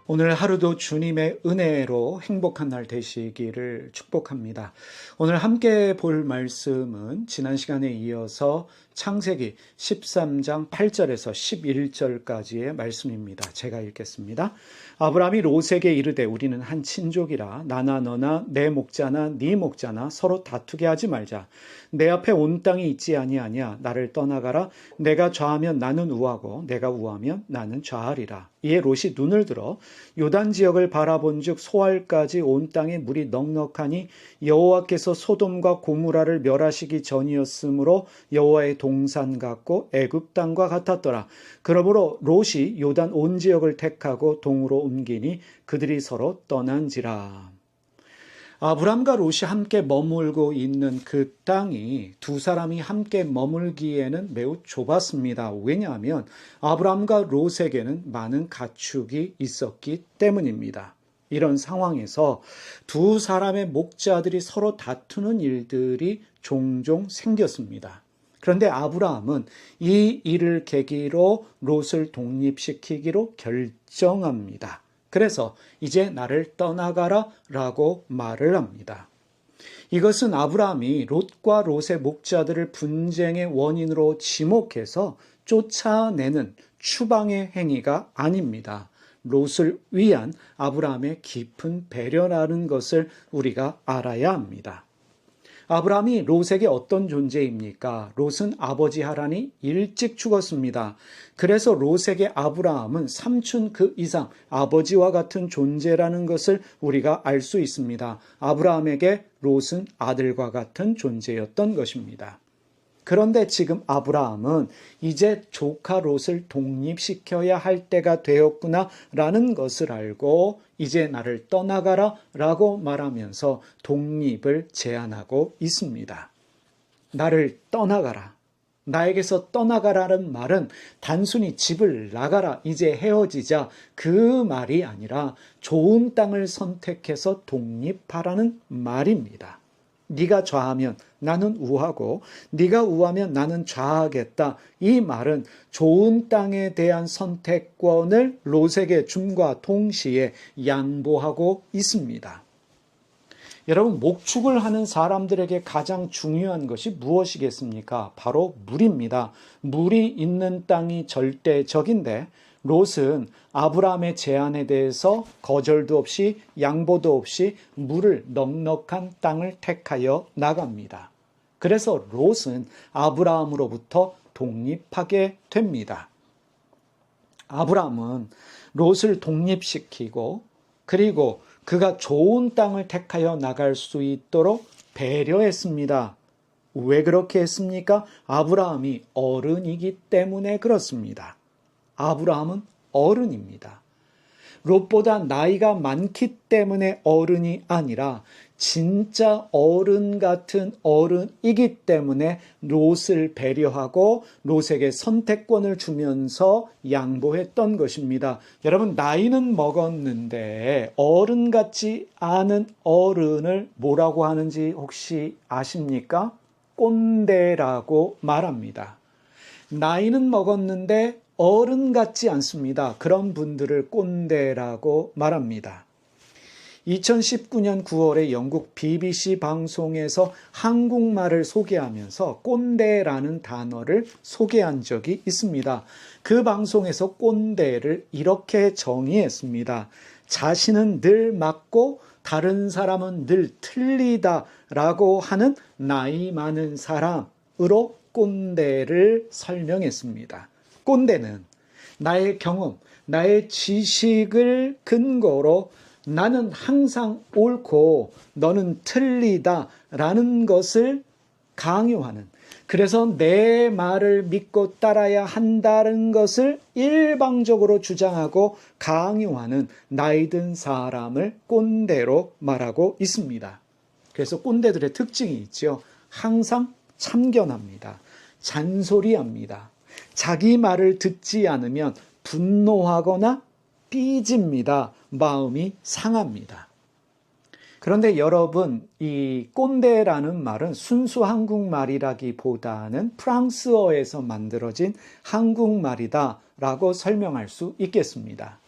오늘 하루도 주님의 은혜로 행복한 날 되시기를 축복합니다. 오늘 함께 볼 말씀은 지난 시간에 이어서 창세기 13장 8절에서 11절까지의 말씀입니다. 제가 읽겠습니다. 아브라함이 롯에게 이르되 우리는 한 친족이라 나나 너나 내 목자나 네 목자나 서로 다투게 하지 말자. 내 앞에 온 땅이 있지 아니하냐. 나를 떠나가라. 내가 좌하면 나는 우하고 내가 우하면 나는 좌하리라. 이에 롯이 눈을 들어 요단 지역을 바라본즉 소알까지 온 땅에 물이 넉넉하니 여호와께서 소돔과 고무라를 멸하시기 전이었으므로 여호와의 동산 같고 애굽 땅과 같았더라. 그러므로 롯이 요단 온 지역을 택하고 동으로 옮기니 그들이 서로 떠난지라. 아브람과 롯이 함께 머물고 있는 그 땅이 두 사람이 함께 머물기에는 매우 좁았습니다. 왜냐하면 아브람과 롯에게는 많은 가축이 있었기 때문입니다. 이런 상황에서 두 사람의 목자들이 서로 다투는 일들이 종종 생겼습니다. 그런데 아브라함은 이 일을 계기로 롯을 독립시키기로 결정합니다. 그래서 이제 나를 떠나가라 라고 말을 합니다. 이것은 아브라함이 롯과 롯의 목자들을 분쟁의 원인으로 지목해서 쫓아내는 추방의 행위가 아닙니다. 롯을 위한 아브라함의 깊은 배려라는 것을 우리가 알아야 합니다. 아브라함이 롯에게 어떤 존재입니까? 롯은 아버지 하란이 일찍 죽었습니다. 그래서 롯에게 아브라함은 삼촌 그 이상 아버지와 같은 존재라는 것을 우리가 알 수 있습니다. 아브라함에게 롯은 아들과 같은 존재였던 것입니다. 그런데 지금 아브라함은 이제 조카 롯을 독립시켜야 할 때가 되었구나라는 것을 알고 이제 나를 떠나가라 라고 말하면서 독립을 제안하고 있습니다. 나를 떠나가라. 나에게서 떠나가라는 말은 단순히 집을 나가라, 이제 헤어지자 그 말이 아니라 좋은 땅을 선택해서 독립하라는 말입니다. 네가 좌하면 나는 우하고 네가 우하면 나는 좌하겠다. 이 말은 좋은 땅에 대한 선택권을 롯에게 줌과 동시에 양보하고 있습니다. 여러분, 목축을 하는 사람들에게 가장 중요한 것이 무엇이겠습니까? 바로 물입니다. 물이 있는 땅이 절대적인데 롯은 아브라함의 제안에 대해서 거절도 없이 양보도 없이 물을 넉넉한 땅을 택하여 나갑니다. 그래서 롯은 아브라함으로부터 독립하게 됩니다. 아브라함은 롯을 독립시키고 그리고 그가 좋은 땅을 택하여 나갈 수 있도록 배려했습니다. 왜 그렇게 했습니까? 아브라함이 어른이기 때문에 그렇습니다. 아브라함은 어른입니다. 롯보다 나이가 많기 때문에 어른이 아니라 진짜 어른 같은 어른이기 때문에 롯을 배려하고 롯에게 선택권을 주면서 양보했던 것입니다. 여러분, 나이는 먹었는데 어른 같지 않은 어른을 뭐라고 하는지 혹시 아십니까? 꼰대라고 말합니다. 나이는 먹었는데 어른 같지 않습니다. 그런 분들을 꼰대라고 말합니다. 2019년 9월에 영국 BBC 방송에서 한국말을 소개하면서 꼰대라는 단어를 소개한 적이 있습니다. 그 방송에서 꼰대를 이렇게 정의했습니다. 자신은 늘 맞고 다른 사람은 늘 틀리다라고 하는 나이 많은 사람으로 꼰대를 설명했습니다. 꼰대는 나의 경험, 나의 지식을 근거로 나는 항상 옳고 너는 틀리다라는 것을 강요하는, 그래서 내 말을 믿고 따라야 한다는 것을 일방적으로 주장하고 강요하는 나이 든 사람을 꼰대로 말하고 있습니다. 그래서 꼰대들의 특징이 있죠. 항상 참견합니다. 잔소리합니다. 자기 말을 듣지 않으면 분노하거나 삐집니다. 마음이 상합니다. 그런데 여러분, 이 꼰대라는 말은 순수 한국말이라기보다는 프랑스어에서 만들어진 한국말이다라고 설명할 수 있겠습니다.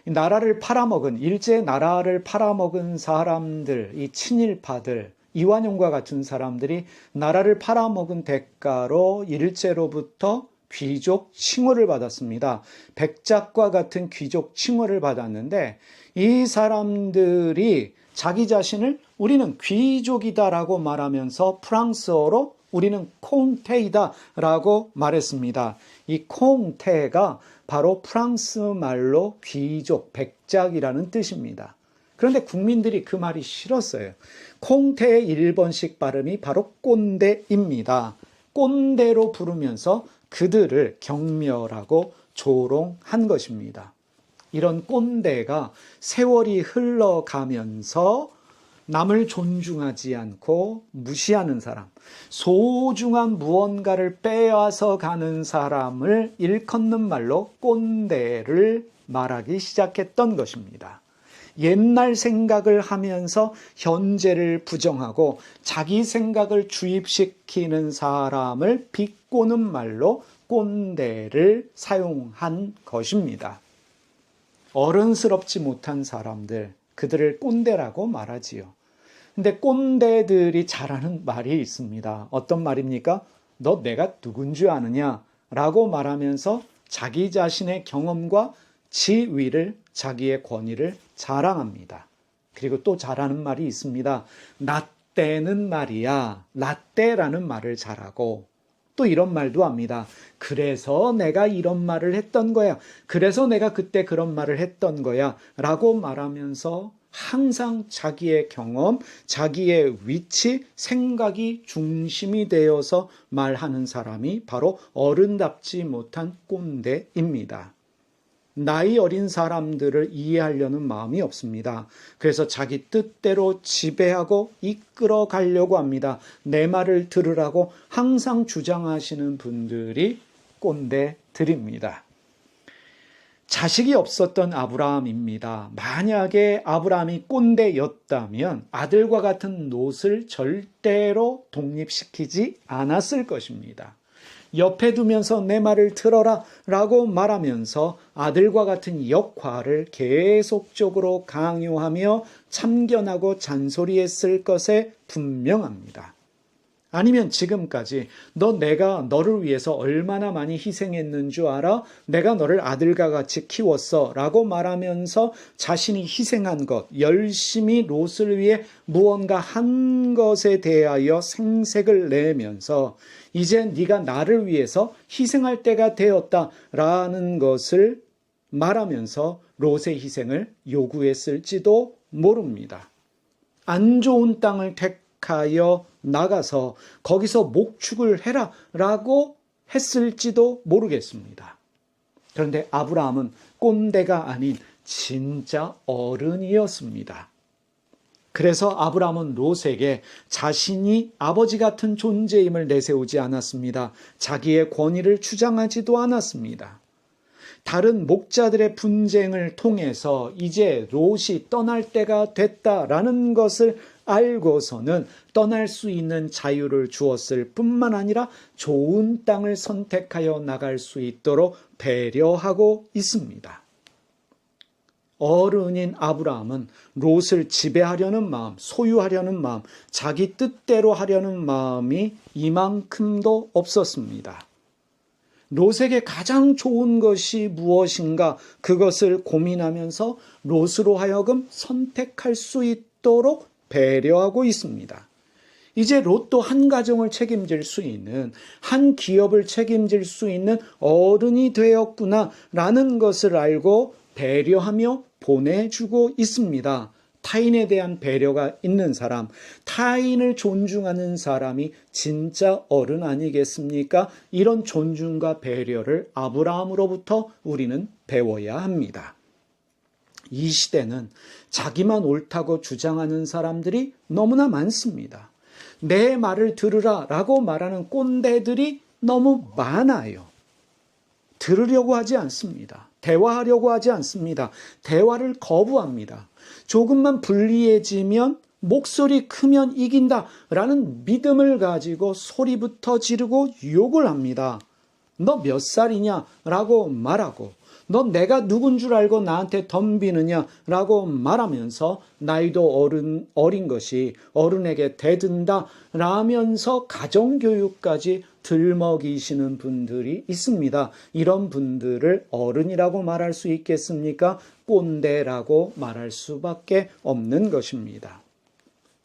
나라를 팔아먹은, 일제 나라를 팔아먹은 사람들, 이 친일파들, 이완용과 같은 사람들이 나라를 팔아먹은 대가로 일제로부터 귀족 칭호를 받았습니다. 백작과 같은 귀족 칭호를 받았는데 이 사람들이 자기 자신을 우리는 귀족이다라고 말하면서 프랑스어로 우리는 콩테이다라고 말했습니다. 이 콩테가 바로 프랑스 말로 귀족, 백작이라는 뜻입니다. 그런데 국민들이 그 말이 싫었어요. 콩테의 일본식 발음이 바로 꼰대입니다. 꼰대로 부르면서 그들을 경멸하고 조롱한 것입니다. 이런 꼰대가 세월이 흘러가면서 남을 존중하지 않고 무시하는 사람, 소중한 무언가를 빼앗아 가는 사람을 일컫는 말로 꼰대를 말하기 시작했던 것입니다. 옛날 생각을 하면서 현재를 부정하고 자기 생각을 주입시키는 사람을 비꼬는 말로 꼰대를 사용한 것입니다. 어른스럽지 못한 사람들, 그들을 꼰대라고 말하지요. 근데 꼰대들이 잘하는 말이 있습니다. 어떤 말입니까? 너 내가 누군 줄 아느냐? 라고 말하면서 자기 자신의 경험과 지위를, 자기의 권위를 자랑합니다. 그리고 또 잘하는 말이 있습니다. 나 때는 말이야. 라떼라는 말을 잘하고 또 이런 말도 합니다. 그래서 내가 이런 말을 했던 거야. 그래서 내가 그때 그런 말을 했던 거야. 라고 말하면서 항상 자기의 경험, 자기의 위치, 생각이 중심이 되어서 말하는 사람이 바로 어른답지 못한 꼰대입니다. 나이 어린 사람들을 이해하려는 마음이 없습니다. 그래서 자기 뜻대로 지배하고 이끌어 가려고 합니다. 내 말을 들으라고 항상 주장하시는 분들이 꼰대들입니다. 자식이 없었던 아브라함입니다. 만약에 아브라함이 꼰대였다면 아들과 같은 롯을 절대로 독립시키지 않았을 것입니다. 옆에 두면서 내 말을 들어라 라고 말하면서 아들과 같은 역할을 계속적으로 강요하며 참견하고 잔소리했을 것에 분명합니다. 아니면 지금까지 내가 너를 위해서 얼마나 많이 희생했는 줄 알아? 내가 너를 아들과 같이 키웠어 라고 말하면서 자신이 희생한 것, 열심히 롯을 위해 무언가 한 것에 대하여 생색을 내면서 이제 네가 나를 위해서 희생할 때가 되었다라는 것을 말하면서 롯의 희생을 요구했을지도 모릅니다. 안 좋은 땅을 택하여 나가서 거기서 목축을 해라 라고 했을지도 모르겠습니다. 그런데 아브라함은 꼰대가 아닌 진짜 어른이었습니다. 그래서 아브라함은 롯에게 자신이 아버지 같은 존재임을 내세우지 않았습니다. 자기의 권위를 주장하지도 않았습니다. 다른 목자들의 분쟁을 통해서 이제 롯이 떠날 때가 됐다라는 것을 알고서는 떠날 수 있는 자유를 주었을 뿐만 아니라 좋은 땅을 선택하여 나갈 수 있도록 배려하고 있습니다. 어른인 아브라함은 롯을 지배하려는 마음, 소유하려는 마음, 자기 뜻대로 하려는 마음이 이만큼도 없었습니다. 롯에게 가장 좋은 것이 무엇인가 그것을 고민하면서 롯으로 하여금 선택할 수 있도록 배려하고 있습니다. 이제 롯도 한 가정을 책임질 수 있는, 한 기업을 책임질 수 있는 어른이 되었구나라는 것을 알고 배려하며 보내주고 있습니다. 타인에 대한 배려가 있는 사람, 타인을 존중하는 사람이 진짜 어른 아니겠습니까? 이런 존중과 배려를 아브라함으로부터 우리는 배워야 합니다. 이 시대는 자기만 옳다고 주장하는 사람들이 너무나 많습니다. 내 말을 들으라 라고 말하는 꼰대들이 너무 많아요. 들으려고 하지 않습니다. 대화하려고 하지 않습니다. 대화를 거부합니다. 조금만 불리해지면 목소리 크면 이긴다라는 믿음을 가지고 소리부터 지르고 욕을 합니다. 너 몇 살이냐? 라고 말하고 너 내가 누군 줄 알고 나한테 덤비느냐라고 말하면서 나이도 어린 것이 어른에게 대든다 라면서 가정교육까지 들먹이시는 분들이 있습니다. 이런 분들을 어른이라고 말할 수 있겠습니까? 꼰대라고 말할 수밖에 없는 것입니다.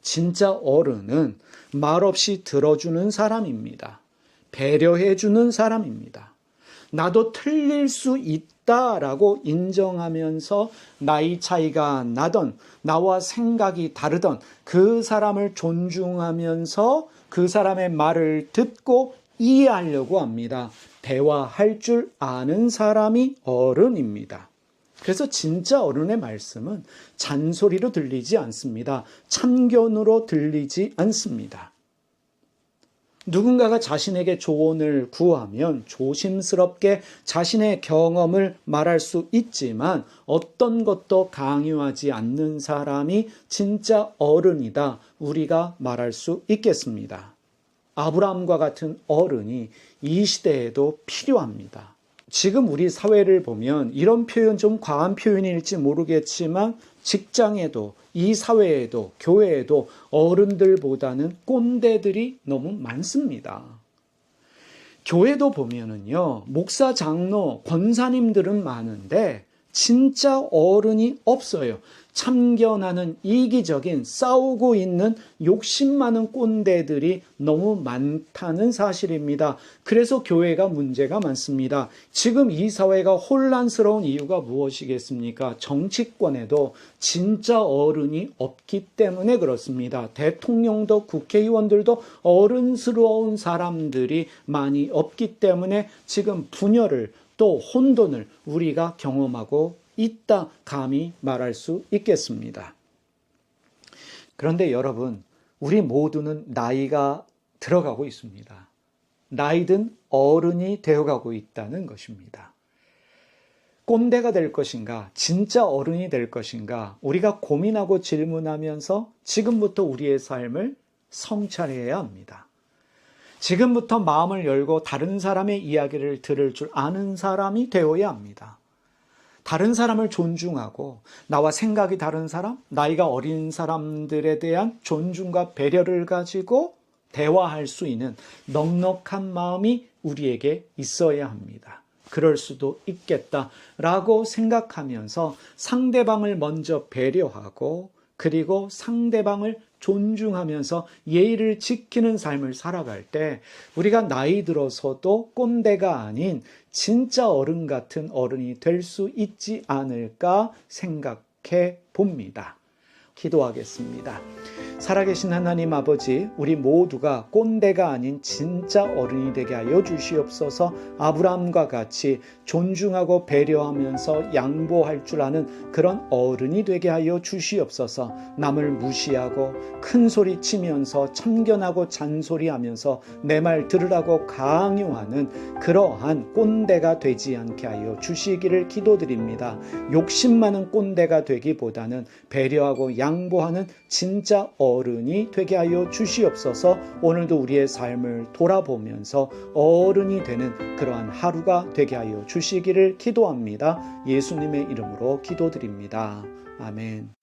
진짜 어른은 말없이 들어주는 사람입니다. 배려해주는 사람입니다. 나도 틀릴 수 있다라고 인정하면서 나이 차이가 나던 나와 생각이 다르던 그 사람을 존중하면서 그 사람의 말을 듣고 이해하려고 합니다. 대화할 줄 아는 사람이 어른입니다. 그래서 진짜 어른의 말씀은 잔소리로 들리지 않습니다. 참견으로 들리지 않습니다. 누군가가 자신에게 조언을 구하면 조심스럽게 자신의 경험을 말할 수 있지만 어떤 것도 강요하지 않는 사람이 진짜 어른이다. 우리가 말할 수 있겠습니다. 아브라함과 같은 어른이 이 시대에도 필요합니다. 지금 우리 사회를 보면 이런 표현 좀 과한 표현일지 모르겠지만 직장에도 이 사회에도 교회에도 어른들보다는 꼰대들이 너무 많습니다. 교회도 보면은요, 목사, 장로, 권사님들은 많은데 진짜 어른이 없어요. 참견하는 이기적인 싸우고 있는 욕심 많은 꼰대들이 너무 많다는 사실입니다. 그래서 교회가 문제가 많습니다. 지금 이 사회가 혼란스러운 이유가 무엇이겠습니까? 정치권에도 진짜 어른이 없기 때문에 그렇습니다. 대통령도 국회의원들도 어른스러운 사람들이 많이 없기 때문에 지금 분열을 또 혼돈을 우리가 경험하고 있다 감히 말할 수 있겠습니다. 그런데 여러분, 우리 모두는 나이가 들어가고 있습니다. 나이든 어른이 되어가고 있다는 것입니다. 꼰대가 될 것인가, 진짜 어른이 될 것인가, 우리가 고민하고 질문하면서 지금부터 우리의 삶을 성찰해야 합니다. 지금부터 마음을 열고 다른 사람의 이야기를 들을 줄 아는 사람이 되어야 합니다. 다른 사람을 존중하고 나와 생각이 다른 사람, 나이가 어린 사람들에 대한 존중과 배려를 가지고 대화할 수 있는 넉넉한 마음이 우리에게 있어야 합니다. 그럴 수도 있겠다라고 생각하면서 상대방을 먼저 배려하고 그리고 상대방을 존중하면서 예의를 지키는 삶을 살아갈 때 우리가 나이 들어서도 꼰대가 아닌 진짜 어른 같은 어른이 될 수 있지 않을까 생각해 봅니다. 기도하겠습니다. 살아계신 하나님 아버지, 우리 모두가 꼰대가 아닌 진짜 어른이 되게 하여 주시옵소서. 아브라함과 같이 존중하고 배려하면서 양보할 줄 아는 그런 어른이 되게 하여 주시옵소서. 남을 무시하고 큰 소리 치면서 참견하고 잔소리하면서 내 말 들으라고 강요하는 그러한 꼰대가 되지 않게 하여 주시기를 기도드립니다. 욕심 많은 꼰대가 되기보다는 배려하고 양보하는 진짜 어른이 되게 하여 주시옵소서. 오늘도 우리의 삶을 돌아보면서 어른이 되는 그러한 하루가 되게 하여 주시기를 기도합니다. 예수님의 이름으로 기도드립니다. 아멘.